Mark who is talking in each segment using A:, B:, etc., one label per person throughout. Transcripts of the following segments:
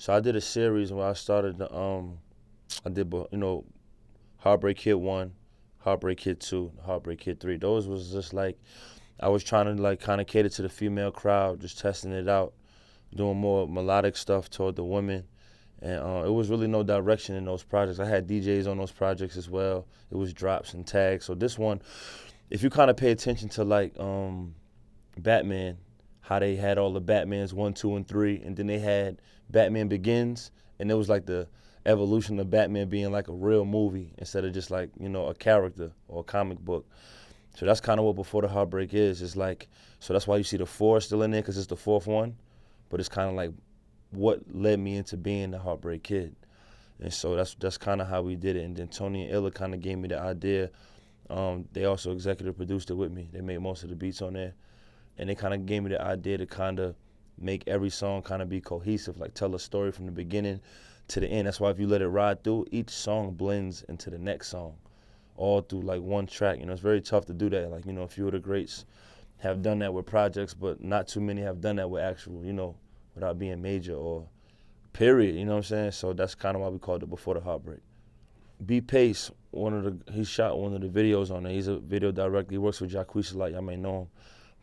A: So I did a series where I started I did, Heartbreak Kid 1, Heartbreak Kid 2, Heartbreak Kid 3. Those was just like, I was trying to like kind of cater to the female crowd, just testing it out, doing more melodic stuff toward the women. And it was really no direction in those projects. I had DJs on those projects as well. It was drops and tags. So this one, if you kind of pay attention to like Batman, how they had all the Batmans 1, 2, and 3, and then they had Batman Begins, and it was like the evolution of Batman being like a real movie instead of just like, a character or a comic book. So that's kind of what Before the Heartbreak is. It's like, so that's why you see the 4 still in there, because it's the 4th one, but it's kind of like what led me into being the Heartbreak Kid. And so that's kind of how we did it. And then Tony and Illa kind of gave me the idea. They also executive produced it with me. They made most of the beats on there. And they kind of gave me the idea to kind of make every song kind of be cohesive, like tell a story from the beginning to the end. That's why if you let it ride through, each song blends into the next song, all through like one track. It's very tough to do that. Like, a few of the greats have done that with projects, but not too many have done that with actual, without being major or period, you know what I'm saying? So that's kind of why we called it Before the Heartbreak. B Pace, he shot one of the videos on there. He's a video director. He works with Jacquees a lot. Y'all may know him.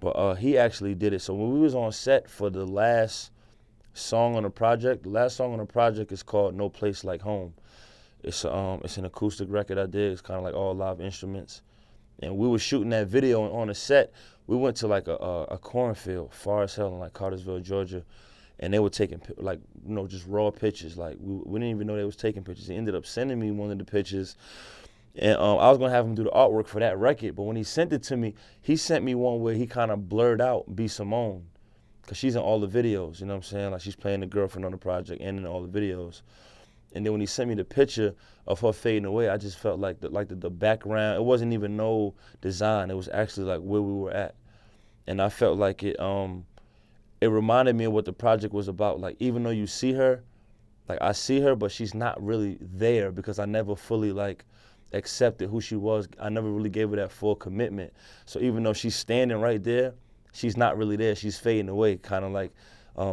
A: But he actually did it. So when we was on set for the last song on the project is called No Place Like Home. It's an acoustic record I did. It's kind of like all live instruments. And we were shooting that video on the set. We went to like a cornfield, far as hell, in like Cartersville, Georgia. And they were taking like, just raw pictures. Like we didn't even know they was taking pictures. He ended up sending me one of the pictures. And I was gonna have him do the artwork for that record, but when he sent it to me, he sent me one where he kind of blurred out B Simone, cause she's in all the videos. You know what I'm saying? Like she's playing the girlfriend on the project and in all the videos. And then when he sent me the picture of her fading away, I just felt like the background. It wasn't even no design. It was actually like where we were at, and I felt like it reminded me of what the project was about. Like even though you see her, like I see her, but she's not really there because I never fully like accepted who she was. I never really gave her that full commitment. So even though she's standing right there, she's not really there. She's fading away, kind of like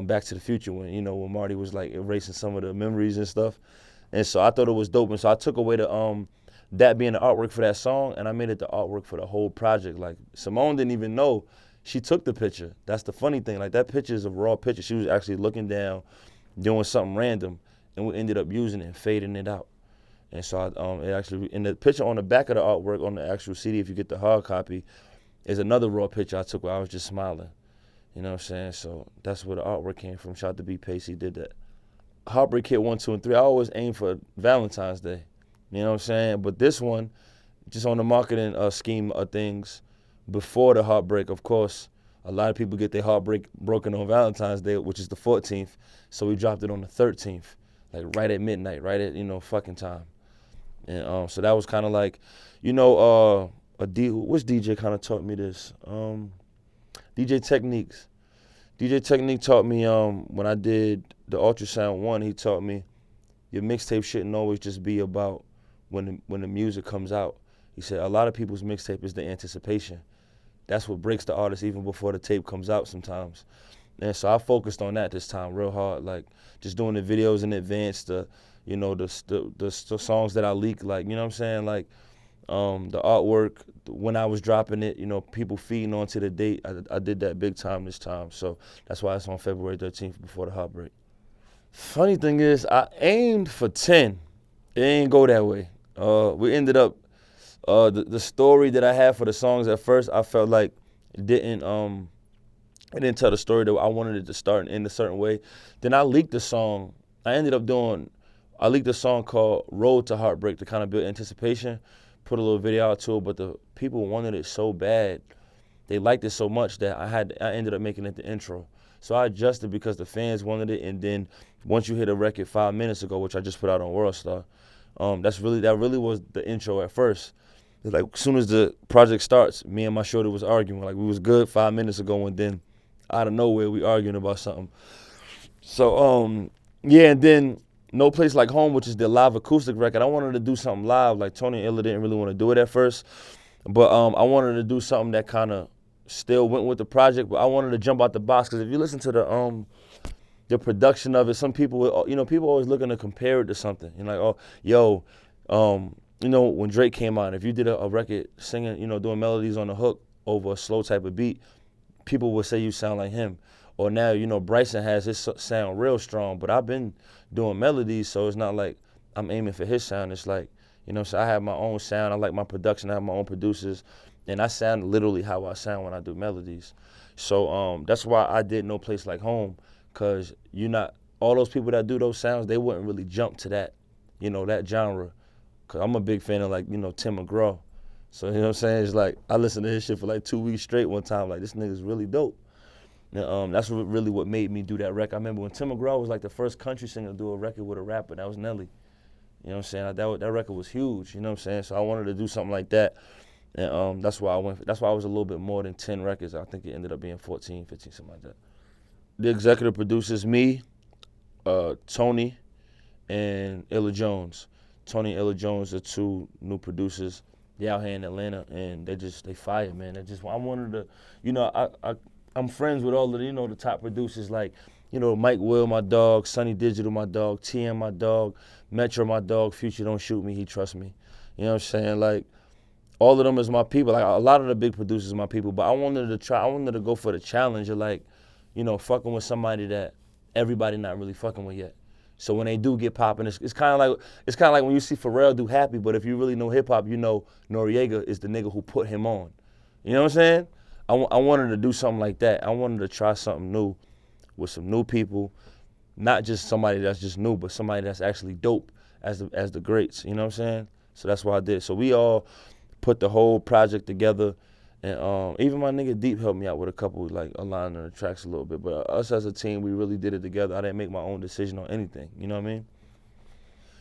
A: Back to the Future when when Marty was like erasing some of the memories and stuff. And so I thought it was dope. And so I took away the that being the artwork for that song, and I made it the artwork for the whole project. Like Simone didn't even know she took the picture. That's the funny thing. Like that picture is a raw picture. She was actually looking down, doing something random, and we ended up using it and fading it out. And so it actually, in the picture on the back of the artwork on the actual CD, if you get the hard copy, is another raw picture I took where I was just smiling. You know what I'm saying? So that's where the artwork came from. Shout out to B Pace, he did that. Heartbreak Kid 1, 2, and 3, I always aim for Valentine's Day. You know what I'm saying? But this one, just on the marketing scheme of things, before the heartbreak, of course, a lot of people get their heartbreak broken on Valentine's Day, which is the 14th. So we dropped it on the 13th, like right at midnight, right at, fucking time. And so that was kind of like, which DJ kind of taught me this? DJ Techniques. DJ Technique taught me when I did the Ultrasound 1, he taught me your mixtape shouldn't always just be about when the music comes out. He said a lot of people's mixtape is the anticipation. That's what breaks the artist even before the tape comes out sometimes. And so I focused on that this time real hard, like just doing the videos in advance, the songs that I leak, like, you know what I'm saying? Like the artwork, when I was dropping it, people feeding onto the date. I did that big time this time. So that's why it's on February 13th, Before the Heartbreak. Funny thing is, I aimed for 10. It ain't go that way. We ended up, the story that I had for the songs at first, I felt like it didn't tell the story that I wanted it to start and end a certain way. Then I leaked the song. I leaked a song called Road to Heartbreak to kind of build anticipation, put a little video out to it, but the people wanted it so bad. They liked it so much that I ended up making it the intro. So I adjusted because the fans wanted it, and then once you hit a record 5 minutes ago, which I just put out on Worldstar, that really was the intro at first. It's like as soon as the project starts, me and my shorty was arguing. Like we was good 5 minutes ago, and then out of nowhere we arguing about something. So yeah, and then No Place Like Home, which is the live acoustic record, I wanted to do something live. Like Tony and Illa didn't really want to do it at first, but I wanted to do something that kind of still went with the project, but I wanted to jump out the box, because if you listen to the production of it. Some people, people always looking to compare it to something. Like, oh, yo, when Drake came out, if you did a record singing, doing melodies on the hook over a slow type of beat, people would say you sound like him. Or now, Bryson has his sound real strong, but I've been doing melodies, so it's not like I'm aiming for his sound. It's like, so I have my own sound. I like my production. I have my own producers, and I sound literally how I sound when I do melodies. So that's why I did No Place Like Home, because all those people that do those sounds, they wouldn't really jump to that, that genre. Because I'm a big fan of, like, Tim McGraw. So, what I'm saying? It's like, I listened to his shit for like 2 weeks straight one time. Like, this nigga's really dope. And that's really what made me do that record. I remember when Tim McGraw was like the first country singer to do a record with a rapper. That was Nelly. You know what I'm saying? That record was huge. You know what I'm saying? So I wanted to do something like that. And that's why I went. That's why I was a little bit more than 10 records. I think it ended up being 14, 15, something like that. The executive producers, me, Tony, and Illa Jones. Tony and Illa Jones are two new producers. They out here in Atlanta, and they fire, man. I wanted to, I'm friends with all of the top producers, like, Mike Will, my dog, Sonny Digital, my dog, TM, my dog, Metro, my dog, Future Don't Shoot Me, he trusts me. You know what I'm saying? Like, all of them is my people. Like, a lot of the big producers are my people, but I wanted to go for the challenge of, like, fucking with somebody that everybody not really fucking with yet. So when they do get popping, it's kind of like when you see Pharrell do Happy, but if you really know hip hop, Noriega is the nigga who put him on. You know what I'm saying? I wanted to do something like that. I wanted to try something new with some new people, not just somebody that's just new, but somebody that's actually dope as the greats. You know what I'm saying? So that's what I did. So we all put the whole project together, and even my nigga Deep helped me out with a couple, like, aligning the tracks a little bit. But us as a team, we really did it together. I didn't make my own decision on anything. You know what I mean?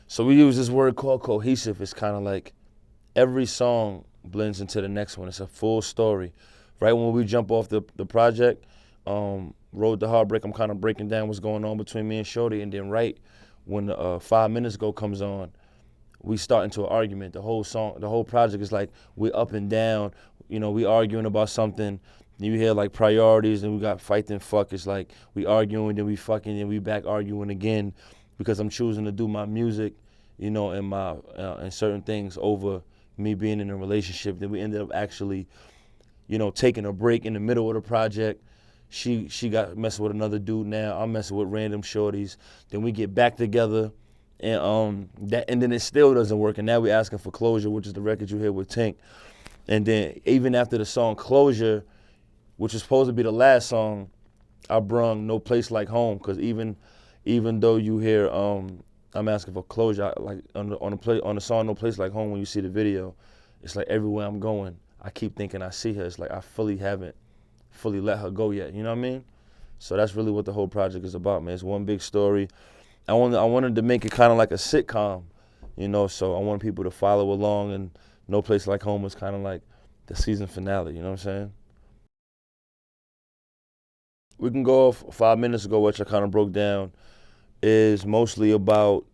A: So we use this word called cohesive. It's kind of like every song blends into the next one. It's a full story. Right when we jump off the project, Road to Heartbreak, I'm kind of breaking down what's going on between me and Shorty, and then right when 5 minutes ago comes on, we start into an argument. The whole project is like we up and down. We arguing about something. You hear like priorities, and we got fight and fuck. It's like we arguing, then we fucking, then we back arguing again, because I'm choosing to do my music, and my and certain things over me being in a relationship. Then we ended up actually, taking a break in the middle of the project. She got messing with another dude now. I'm messing with random shorties. Then we get back together, and then it still doesn't work. And now we're asking for Closure, which is the record you hear with Tink. And then even after the song Closure, which was supposed to be the last song, I brung No Place Like Home, because even though you hear I'm asking for closure, like on the song No Place Like Home, when you see the video, it's like everywhere I'm going, I keep thinking I see her. It's like I haven't fully let her go yet. You know what I mean? So that's really what the whole project is about, man. It's one big story. I wanted to make it kind of like a sitcom, so I wanted people to follow along, and No Place Like Home was kind of like the season finale, you know what I'm saying? We can go off 5 minutes ago, which I kind of broke down, is mostly about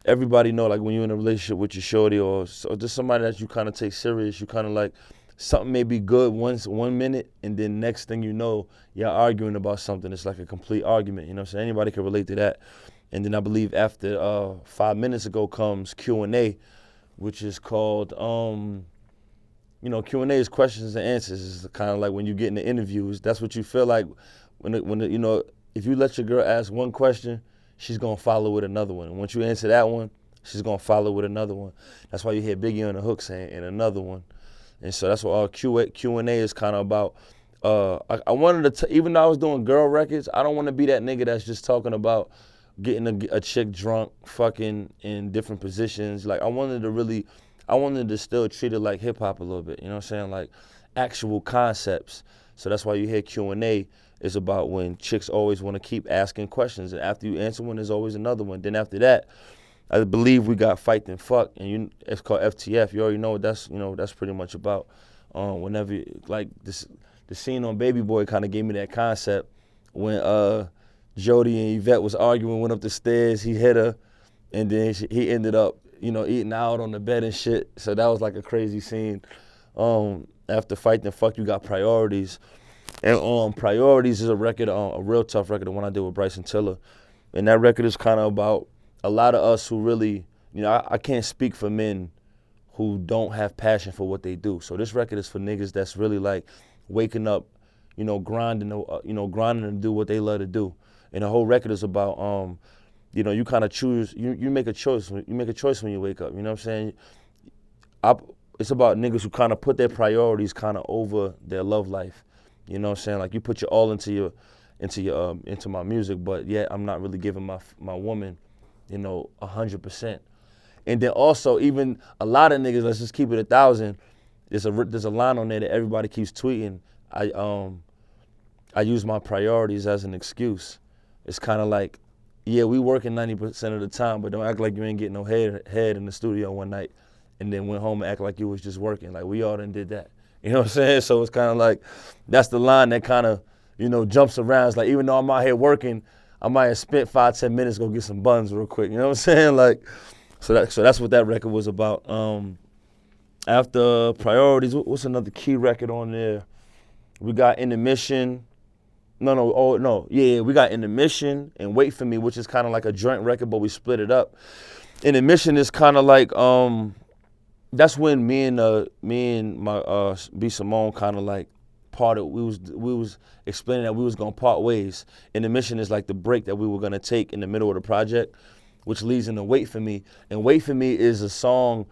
A: everybody know, like, when you're in a relationship with your shorty or just somebody that you kind of take serious, you kind of like, something may be good 1 minute, and then next thing you know, y'all arguing about something. It's like a complete argument, you know what I'm saying? Anybody can relate to that. And then I believe after 5 minutes ago comes Q&A, which is called, Q&A is questions and answers. It's kind of like when you get in the interviews, that's what you feel like if you let your girl ask one question, she's going to follow with another one. And once you answer that one, she's going to follow with another one. That's why you hear Biggie on the hook saying, and another one. And so that's what all Q&A is kind of about. I wanted to, even though I was doing girl records, I don't want to be that nigga that's just talking about getting a chick drunk, fucking in different positions. Like, I wanted to still treat it like hip hop a little bit, you know what I'm saying? Like actual concepts. So that's why you hear Q&A is about when chicks always want to keep asking questions. And after you answer one, there's always another one. Then after that, I believe we got Fight and Fuck, and it's called FTF. You already know what that's pretty much about. Whenever, like, the scene on Baby Boy kind of gave me that concept when Jody and Yvette was arguing, went up the stairs, he hit her, and then he ended up, eating out on the bed and shit. So that was like a crazy scene. After Fight and Fuck, you got Priorities, And Priorities is a record, a real tough record, the one I did with Bryson Tiller. And that record is kind of about a lot of us who really, I can't speak for men who don't have passion for what they do. So this record is for niggas that's really like waking up, grinding to do what they love to do. And the whole record is about, you kind of choose, you make a choice. You make a choice when you wake up. You know what I'm saying? It's about niggas who kind of put their priorities kind of over their love life. You know what I'm saying? Like you put your all into my music, but yet I'm not really giving my woman, 100%. And then also even a lot of niggas, let's just keep it 1,000. There's a line on there that everybody keeps tweeting. I use my priorities as an excuse. It's kind of like, yeah, we working 90% of the time, but don't act like you ain't getting no head in the studio one night and then went home and act like you was just working. Like we all done did that. You know what I'm saying? So it's kind of like, that's the line that kind of, jumps around. It's like, even though I'm out here working, I might have spent 5-10 minutes go get some buns real quick. You know what I'm saying? Like, so that's what that record was about. After Priorities, what's another key record on there? We got Intermission. We got Intermission and Wait For Me, which is kind of like a joint record, but we split it up. Intermission is kind of like, that's when me and my B Simone kind of like parted. We was explaining that we was gonna part ways. Intermission is like the break that we were gonna take in the middle of the project, which leads into Wait For Me. And Wait For Me is a song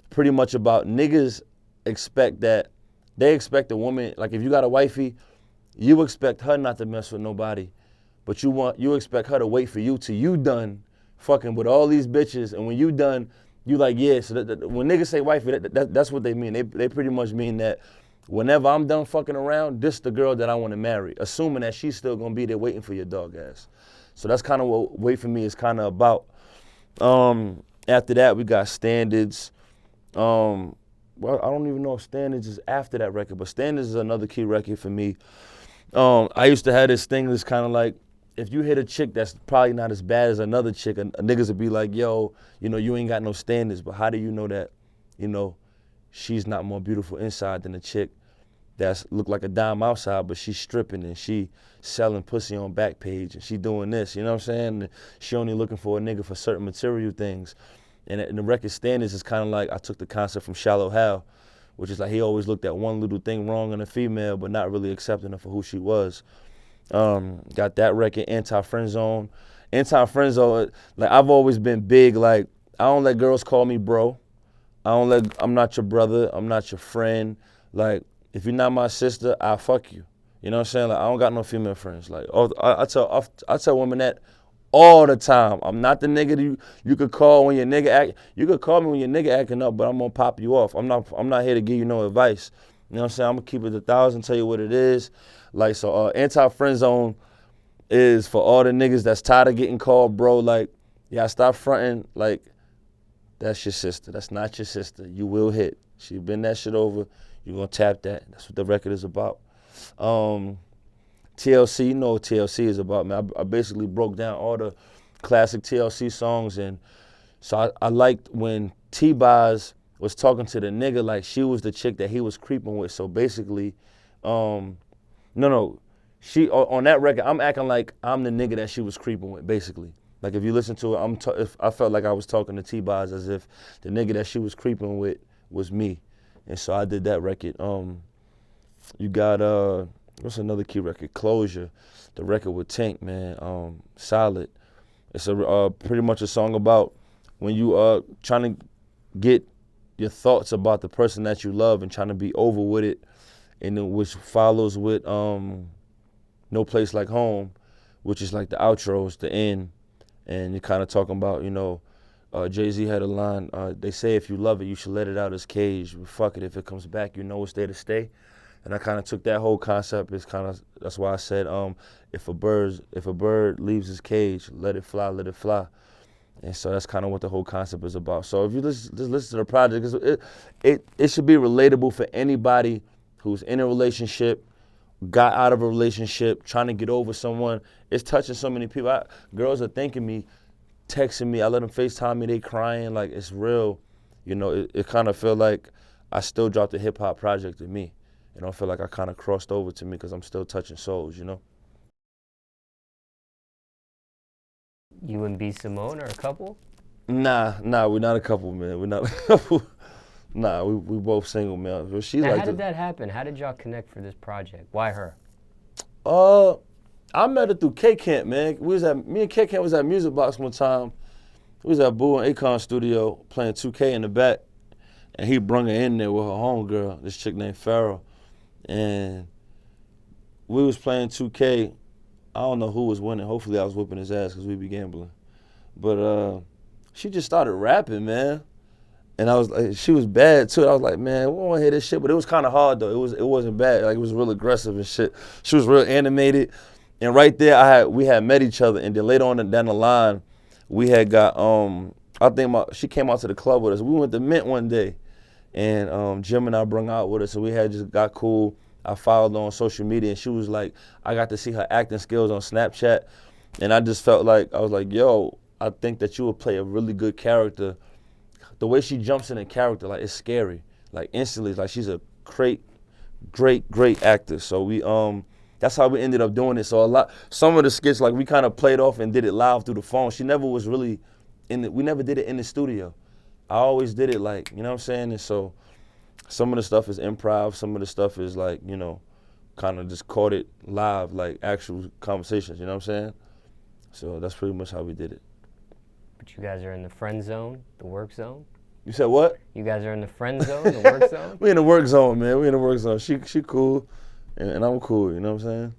A: pretty much about niggas expect a woman, like if you got a wifey, you expect her not to mess with nobody, but you expect her to wait for you till you done fucking with all these bitches, and when you done, you like, yeah. So when niggas say wifey, that's what they mean. They pretty much mean that whenever I'm done fucking around, this the girl that I want to marry, assuming that she's still gonna be there waiting for your dog ass. So that's kind of what Wait For Me is kind of about. After that, we got Standards. Well, I don't even know if Standards is after that record, but Standards is another key record for me. I used to have this thing that's kind of like, if you hit a chick that's probably not as bad as another chick, a niggas would be like, yo, you ain't got no standards, but how do you know that, she's not more beautiful inside than a chick that's look like a dime outside, but she's stripping and she selling pussy on Backpage and she doing this, you know what I'm saying? And she only looking for a nigga for certain material things. And the record Standards is kind of like, I took the concept from Shallow Hal, which is like he always looked at one little thing wrong in a female, but not really accepting her for who she was. Got that record, Anti-Friendzone. Anti-Friendzone, like I've always been big, like I don't let girls call me bro. I'm not your brother, I'm not your friend. Like, if you're not my sister, I'll fuck you. You know what I'm saying? Like, I don't got no female friends. Like, I tell women that all the time. I'm not the nigga that you could call when your nigga you could call me when your nigga acting up, but I'm gonna pop you off. I'm not here to give you no advice. You know what I'm saying? I'm gonna keep it 1,000, tell you what it is. Like, so Anti-Friendzone is for all the niggas that's tired of getting called bro. Like, yeah, stop fronting. Like, that's your sister. That's not your sister. You will hit. She been that shit over. You gonna tap that. That's what the record is about. TLC, you know what TLC is about, man. I basically broke down all the classic TLC songs, and so I liked when T-Boz was talking to the nigga like she was the chick that he was creeping with. So basically, she on that record, I'm acting like I'm the nigga that she was creeping with, basically. Like if you listen to it, I felt like I was talking to T-Boz as if the nigga that she was creeping with was me. And so I did that record. You got, what's another key record? Closure, the record with Tink, man, solid. It's pretty much a song about when you trying to get your thoughts about the person that you love and trying to be over with it, and then which follows with No Place Like Home, which is like the outros, the end, and you're kind of talking about, Jay-Z had a line, they say if you love it, you should let it out its cage, but fuck it, if it comes back, you know it's there to stay. And I kind of took that whole concept, that's why I said, if a bird leaves its cage, let it fly, let it fly. And so that's kind of what the whole concept is about. So if you just listen to the project, it should be relatable for anybody who's in a relationship, got out of a relationship, trying to get over someone. It's touching so many people. Girls are thanking me, texting me. I let them FaceTime me, they crying. Like, it's real. It kind of feel like I still dropped a hip-hop project to me. And I feel like I kind of crossed over to me because I'm still touching souls, you know?
B: You and B Simone are a couple?
A: Nah, we're not a couple, man. We're not a couple. Nah, we both single, man. But she
B: Now,
A: like
B: how did that happen? How did y'all connect for this project? Why her?
A: I met her through K-Camp, man. Me and K-Camp was at Music Box one time. We was at Boo and Akon studio playing 2K in the back, and he brung her in there with her homegirl, this chick named Farrell. And we was playing 2K. I don't know who was winning. Hopefully I was whooping his ass because we be gambling. But she just started rapping, man. And I was like, she was bad too. I was like, man, we don't want to hear this shit. But it was kind of hard though. It wasn't bad. Like it was real aggressive and shit. She was real animated. And right there, we had met each other. And then later on down the line, we had got she came out to the club with us. We went to Mint one day, and Jim and I brung out with her. So we had just got cool. I followed her on social media, and she was like, I got to see her acting skills on Snapchat, and I just felt like I was like, yo, I think that you would play a really good character. The way she jumps in a character, like it's scary. Like instantly, like she's a great actor. So we that's how we ended up doing it. So some of the skits, like we kind of played off and did it live through the phone. She never was really we never did it in the studio. I always did it like, you know what I'm saying? And so some of the stuff is improv, some of the stuff is like, you know, kind of just caught it live, like actual conversations, you know what I'm saying? So that's pretty much how we did it.
B: But you guys are in the friend zone, the work zone?
A: You said what?
B: You guys are in the friend zone, the work zone?
A: We in the work zone, man. We in the work zone. She cool, and I'm cool, you know what I'm saying?